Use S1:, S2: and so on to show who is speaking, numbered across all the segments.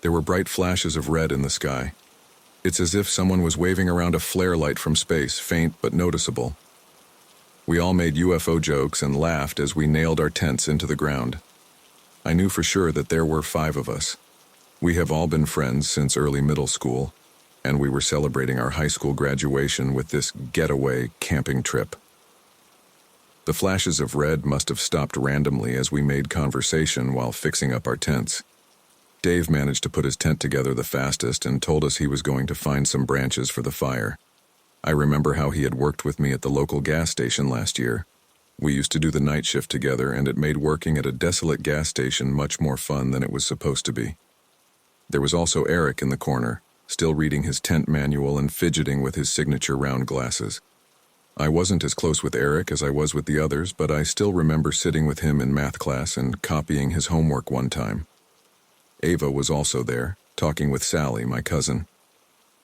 S1: There were bright flashes of red in the sky. It's as if someone was waving around a flare light from space, faint but noticeable. We all made UFO jokes and laughed as we nailed our tents into the ground. I knew for sure that there were 5 of us. We have all been friends since early middle school, and we were celebrating our high school graduation with this getaway camping trip. The flashes of red must have stopped randomly as we made conversation while fixing up our tents. Dave managed to put his tent together the fastest and told us he was going to find some branches for the fire. I remember how he had worked with me at the local gas station last year. We used to do the night shift together, and it made working at a desolate gas station much more fun than it was supposed to be. There was also Eric in the corner, still reading his tent manual and fidgeting with his signature round glasses. I wasn't as close with Eric as I was with the others, but I still remember sitting with him in math class and copying his homework one time. Ava was also there, talking with Sally, my cousin.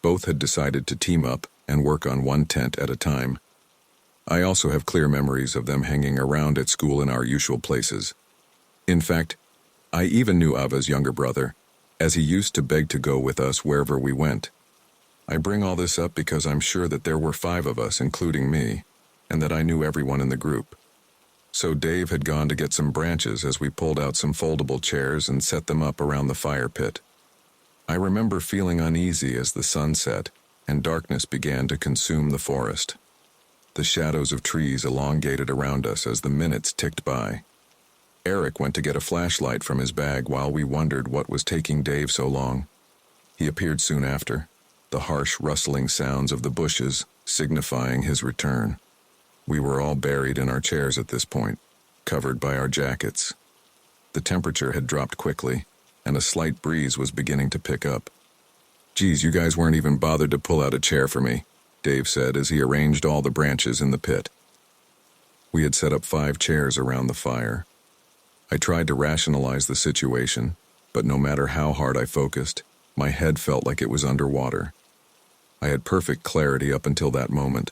S1: Both had decided to team up and work on one tent at a time. I also have clear memories of them hanging around at school in our usual places. In fact, I even knew Ava's younger brother, as he used to beg to go with us wherever we went. I bring all this up because I'm sure that there were 5 of us, including me, and that I knew everyone in the group. So Dave had gone to get some branches as we pulled out some foldable chairs and set them up around the fire pit. I remember feeling uneasy as the sun set and darkness began to consume the forest. The shadows of trees elongated around us as the minutes ticked by. Eric went to get a flashlight from his bag while we wondered what was taking Dave so long. He appeared soon after, the harsh rustling sounds of the bushes signifying his return. We were all buried in our chairs at this point, covered by our jackets. The temperature had dropped quickly, and a slight breeze was beginning to pick up. "Geez, you guys weren't even bothered to pull out a chair for me," Dave said as he arranged all the branches in the pit. We had set up 5 chairs around the fire. I tried to rationalize the situation, but no matter how hard I focused, my head felt like it was underwater. I had perfect clarity up until that moment,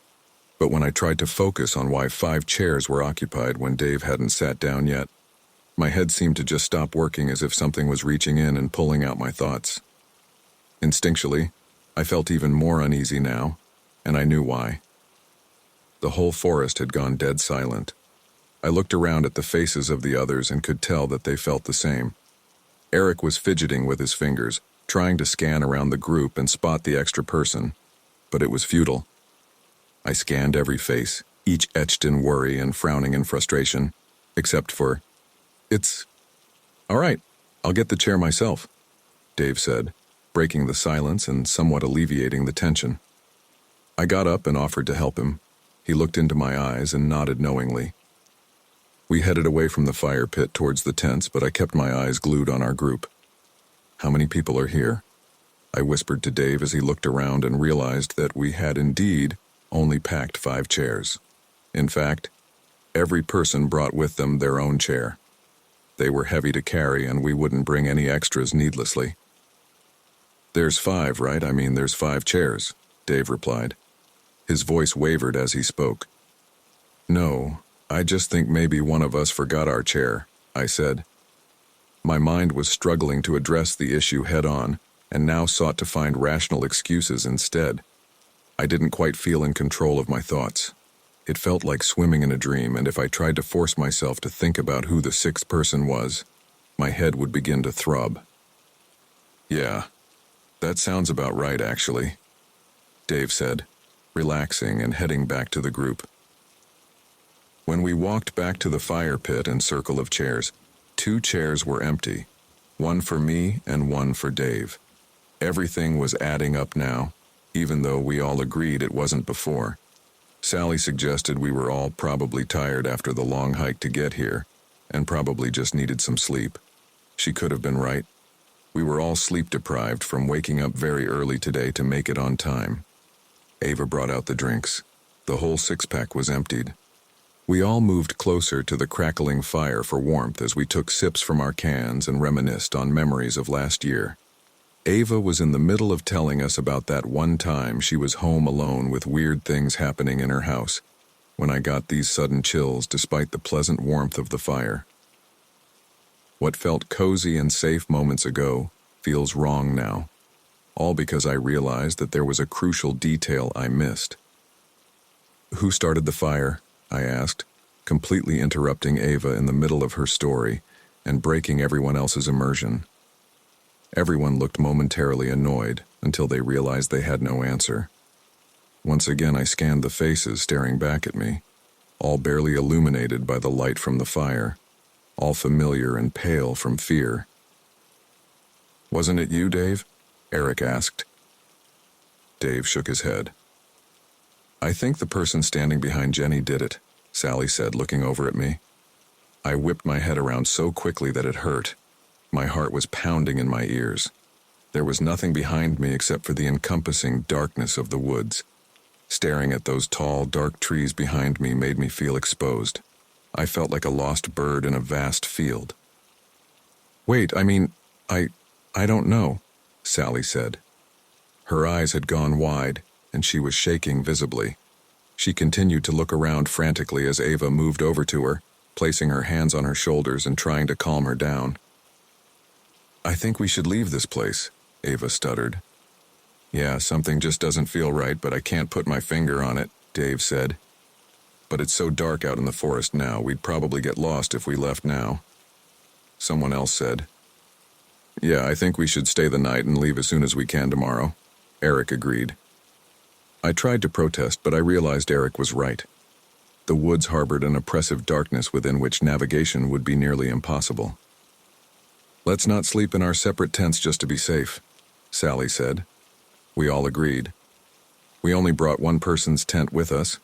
S1: but when I tried to focus on why 5 chairs were occupied when Dave hadn't sat down yet, my head seemed to just stop working as if something was reaching in and pulling out my thoughts. Instinctually, I felt even more uneasy now, and I knew why. The whole forest had gone dead silent. I looked around at the faces of the others and could tell that they felt the same. Eric was fidgeting with his fingers, trying to scan around the group and spot the extra person, but it was futile. I scanned every face, each etched in worry and frowning in frustration, except for, "It's all right, I'll get the chair myself," Dave said, breaking the silence and somewhat alleviating the tension. I got up and offered to help him. He looked into my eyes and nodded knowingly. We headed away from the fire pit towards the tents, but I kept my eyes glued on our group. "How many people are here?" I whispered to Dave as he looked around and realized that we had indeed only packed 5 chairs. In fact, every person brought with them their own chair. They were heavy to carry, and we wouldn't bring any extras needlessly. "There's 5, right? I mean, there's 5 chairs," Dave replied. His voice wavered as he spoke. "No, I just think maybe one of us forgot our chair," I said. My mind was struggling to address the issue head-on, and now sought to find rational excuses instead. I didn't quite feel in control of my thoughts. It felt like swimming in a dream, and if I tried to force myself to think about who the 6th person was, my head would begin to throb. "Yeah, that sounds about right, actually," Dave said, relaxing and heading back to the group. When we walked back to the fire pit and circle of chairs, 2 chairs were empty, one for me and one for Dave. Everything was adding up now, even though we all agreed it wasn't before. Sally suggested we were all probably tired after the long hike to get here, and probably just needed some sleep. She could have been right. We were all sleep-deprived from waking up very early today to make it on time. Ava brought out the drinks. The whole 6-pack was emptied. We all moved closer to the crackling fire for warmth as we took sips from our cans and reminisced on memories of last year. Ava was in the middle of telling us about that one time she was home alone with weird things happening in her house, when I got these sudden chills despite the pleasant warmth of the fire. What felt cozy and safe moments ago feels wrong now. All because I realized that there was a crucial detail I missed. "Who started the fire?" I asked, completely interrupting Ava in the middle of her story and breaking everyone else's immersion. Everyone looked momentarily annoyed until they realized they had no answer. Once again, I scanned the faces staring back at me, all barely illuminated by the light from the fire, all familiar and pale from fear. "Wasn't it you, Dave?" Eric asked. Dave shook his head. "I think the person standing behind Jenny did it," Sally said, looking over at me. I whipped my head around so quickly that it hurt. My heart was pounding in my ears. There was nothing behind me except for the encompassing darkness of the woods. Staring at those tall, dark trees behind me made me feel exposed. I felt like a lost bird in a vast field. "Wait, I don't know," Sally said. Her eyes had gone wide, and she was shaking visibly. She continued to look around frantically as Ava moved over to her, placing her hands on her shoulders and trying to calm her down. "I think we should leave this place," Ava stuttered. "Yeah, something just doesn't feel right, but I can't put my finger on it," Dave said. "But it's so dark out in the forest now, we'd probably get lost if we left now." Someone else said, "Yeah, I think we should stay the night and leave as soon as we can tomorrow." Eric agreed. I tried to protest, but I realized Eric was right. The woods harbored an oppressive darkness within which navigation would be nearly impossible. "Let's not sleep in our separate tents just to be safe," Sally said. We all agreed. We only brought one person's tent with us,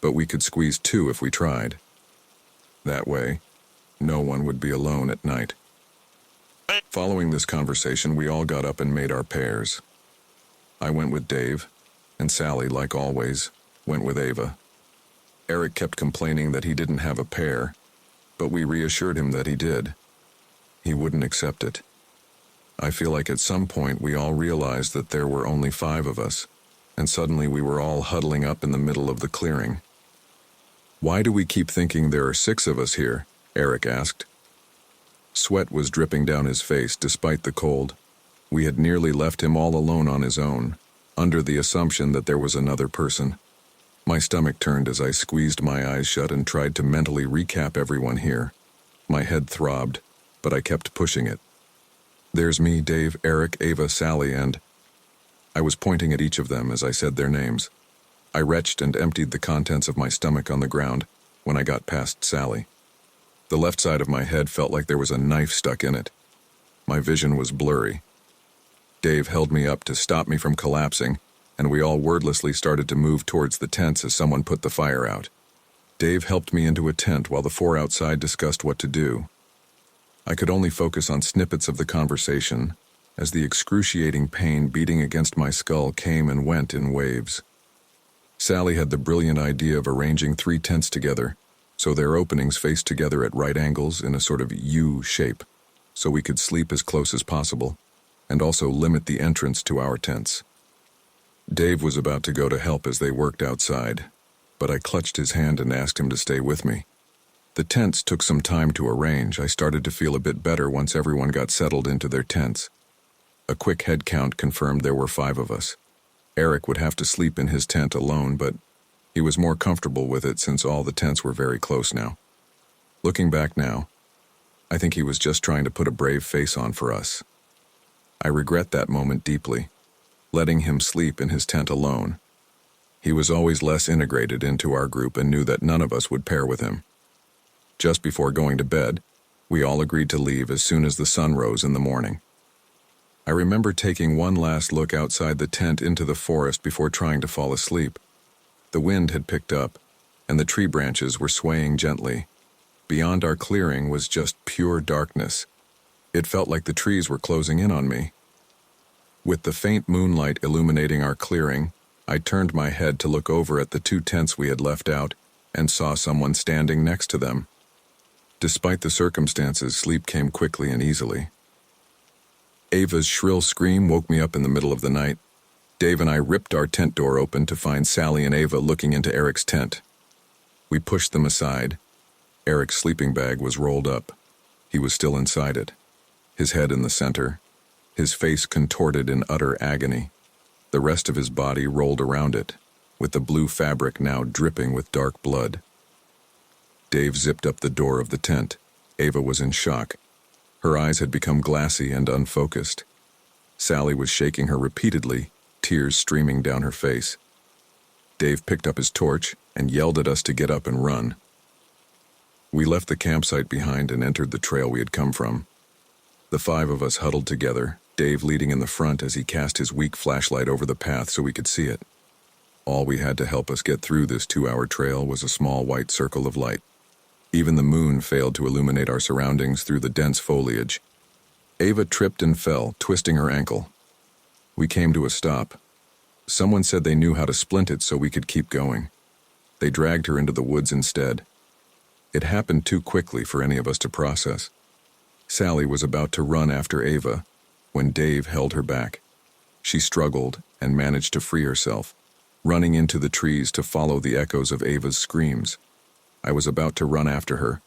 S1: but we could squeeze two if we tried. That way, no one would be alone at night. Following this conversation, we all got up and made our pairs. I went with Dave, and Sally, like always, went with Ava. Eric kept complaining that he didn't have a pair, but we reassured him that he did. He wouldn't accept it. I feel like at some point we all realized that there were only 5 of us, and suddenly we were all huddling up in the middle of the clearing. "Why do we keep thinking there are 6 of us here?" Eric asked. Sweat was dripping down his face despite the cold. We had nearly left him all alone on his own, under the assumption that there was another person. My stomach turned as I squeezed my eyes shut and tried to mentally recap everyone here. My head throbbed, but I kept pushing it. "There's me, Dave, Eric, Ava, Sally, and..." I was pointing at each of them as I said their names. I retched and emptied the contents of my stomach on the ground when I got past Sally. The left side of my head felt like there was a knife stuck in it. My vision was blurry. Dave held me up to stop me from collapsing, and we all wordlessly started to move towards the tents as someone put the fire out. Dave helped me into a tent while the 4 outside discussed what to do. I could only focus on snippets of the conversation, as the excruciating pain beating against my skull came and went in waves. Sally had the brilliant idea of arranging 3 tents together, so their openings faced together at right angles in a sort of U shape, so we could sleep as close as possible, and also limit the entrance to our tents. Dave was about to go to help as they worked outside, but I clutched his hand and asked him to stay with me. The tents took some time to arrange. I started to feel a bit better once everyone got settled into their tents. A quick head count confirmed there were 5 of us. Eric would have to sleep in his tent alone, but he was more comfortable with it since all the tents were very close now. Looking back now, I think he was just trying to put a brave face on for us. I regret that moment deeply, letting him sleep in his tent alone. He was always less integrated into our group and knew that none of us would pair with him. Just before going to bed, we all agreed to leave as soon as the sun rose in the morning. I remember taking one last look outside the tent into the forest before trying to fall asleep. The wind had picked up, and the tree branches were swaying gently. Beyond our clearing was just pure darkness. It felt like the trees were closing in on me. With the faint moonlight illuminating our clearing, I turned my head to look over at the 2 tents we had left out and saw someone standing next to them. Despite the circumstances, sleep came quickly and easily. Ava's shrill scream woke me up in the middle of the night. Dave and I ripped our tent door open to find Sally and Ava looking into Eric's tent. We pushed them aside. Eric's sleeping bag was rolled up. He was still inside it, his head in the center, his face contorted in utter agony. The rest of his body rolled around it, with the blue fabric now dripping with dark blood. Dave zipped up the door of the tent. Ava was in shock. Her eyes had become glassy and unfocused. Sally was shaking her repeatedly, tears streaming down her face. Dave picked up his torch and yelled at us to get up and run. We left the campsite behind and entered the trail we had come from. The 5 of us huddled together, Dave leading in the front as he cast his weak flashlight over the path so we could see it. All we had to help us get through this 2-hour trail was a small white circle of light. Even the moon failed to illuminate our surroundings through the dense foliage. Ava tripped and fell, twisting her ankle. We came to a stop. Someone said they knew how to splint it so we could keep going. They dragged her into the woods instead. It happened too quickly for any of us to process. Sally was about to run after Ava when Dave held her back. She struggled and managed to free herself, running into the trees to follow the echoes of Ava's screams. I was about to run after her,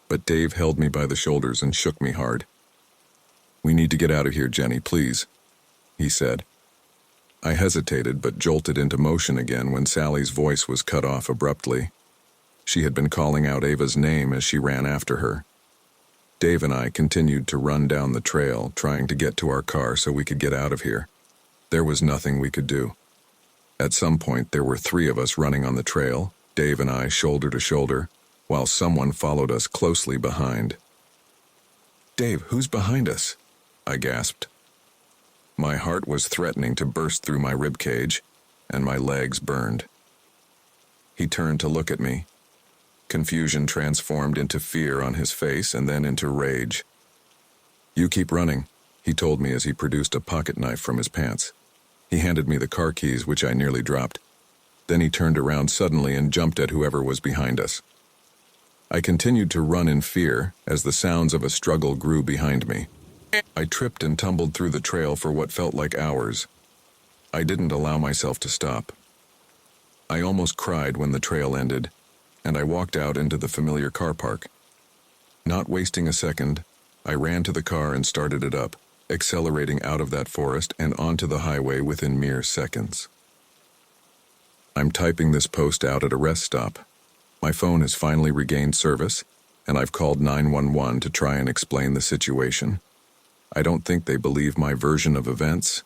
S1: but Dave held me by the shoulders and shook me hard. "We need to get out of here, Jenny, please," he said. I hesitated but jolted into motion again when Sally's voice was cut off abruptly. She had been calling out Ava's name as she ran after her. Dave and I continued to run down the trail, trying to get to our car so we could get out of here. There was nothing we could do. At some point, there were 3 of us running on the trail, Dave and I shoulder to shoulder, while someone followed us closely behind. "Dave, who's behind us?" I gasped. My heart was threatening to burst through my ribcage, and my legs burned. He turned to look at me. Confusion transformed into fear on his face and then into rage. "You keep running," he told me as he produced a pocket knife from his pants. He handed me the car keys, which I nearly dropped. Then he turned around suddenly and jumped at whoever was behind us. I continued to run in fear as the sounds of a struggle grew behind me. I tripped and tumbled through the trail for what felt like hours. I didn't allow myself to stop. I almost cried when the trail ended, and I walked out into the familiar car park. Not wasting a second, I ran to the car and started it up, accelerating out of that forest and onto the highway within mere seconds. I'm typing this post out at a rest stop. My phone has finally regained service, and I've called 911 to try and explain the situation. I don't think they believe my version of events,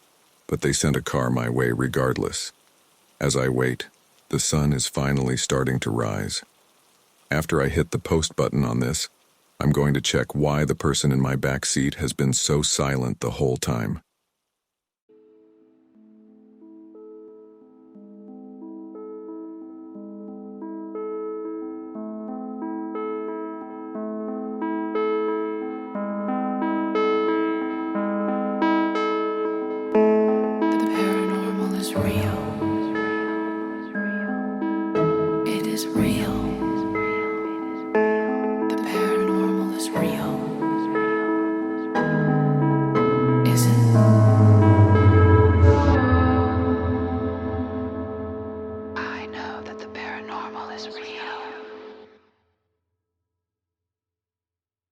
S1: but they sent a car my way regardless. As I wait, the sun is finally starting to rise. After I hit the post button on this, I'm going to check why the person in my back seat has been so silent the whole time.
S2: The paranormal is real. It is real. The paranormal is real. Is it? I know that the paranormal is real.